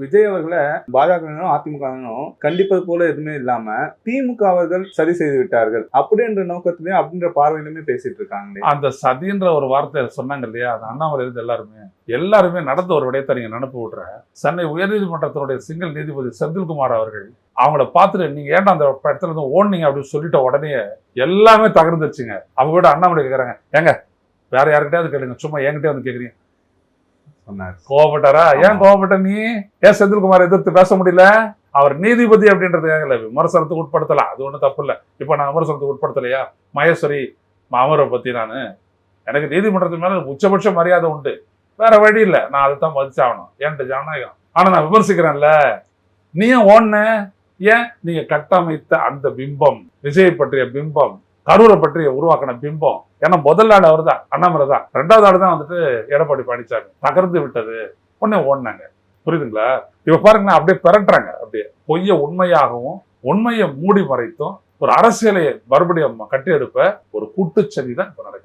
விஜய் அவர்களை பாஜகவினரும் அதிமுகவினரும் கண்டிப்பது போல எதுவுமே இல்லாம திமுக அவர்கள் சதி செய்து விட்டார்கள் அப்படின்ற நோக்கத்திலயும் அப்படின்ற பார்வையிலுமே பேசிட்டு இருக்காங்க. அந்த சதின்ற ஒரு வார்த்தை சொன்னாங்க இல்லையா, அது அண்ணாமலை இருந்து எல்லாருமே நடந்த ஒரு விடயத்தை நீங்க நினைப்பு விடுற. சென்னை உயர்நீதிமன்றத்தினுடைய சிங்கிள் நீதிபதி செந்தில்குமார் அவர்கள் அவங்கள பார்த்துட்டு நீங்க ஏன்டா அந்த இடத்துல இருந்து ஓடுனீங்க அப்படின்னு சொல்லிட்ட உடனே எல்லாமே தகர்ந்துருச்சுங்க. அவங்க கூட அண்ணாமலை கேட்கறாங்க, ஏங்க வேற யாருக்கிட்டயாவது கேளுங்க, சும்மா என்கிட்டே வந்து கேக்குறீங்க சொன்னார். கோவப்பட்டாரா? ஏன் கோவப்பட்ட நீ? ஏன் செந்தில்குமார் எதிர்த்து பேச முடியல? அவர் நீதிபதி அப்படின்றதுக்காக விமர்சனத்துக்கு உட்படுத்தலாம், அது ஒன்றும் தப்பு இல்லை. இப்போ நான் விமர்சனத்துக்கு உட்படுத்தலையா? மகேஸ்வரி அமரை பத்தி நான் எனக்கு நீதிமன்றத்து மேல உச்சபட்ச மரியாதை உண்டு, வேற வழி இல்லை, நான் அதை தான் மதிச்சாகணும், என்கிட்ட ஜனநாயகம். ஆனா நான் விமர்சிக்கிறேன்ல, நீயும் ஓடுன. ஏன்? நீங்க கட்டமைத்த அந்த பிம்பம், விஜய் பற்றிய பிம்பம், கரூரை பற்றி உருவாக்கின பிம்பம். ஏன்னா முதல் ஆள் அவர் தான், அண்ணாமலை தான். ரெண்டாவது ஆள் தான் வந்துட்டு எடப்பாடி பழனிசாமி. தகர்ந்து விட்டது, உடனே ஓடினாங்க. புரியுதுங்களா? இப்ப பாருங்க, அப்படியே பிறட்டுறாங்க. அப்படியே பொய்ய உண்மையாகவும் உண்மையை மூடி மறைத்தும் ஒரு அரசியலை மறுபடியும் கட்டியெடுப்ப ஒரு கூட்டுச்சதி தான் இப்ப நடக்குது.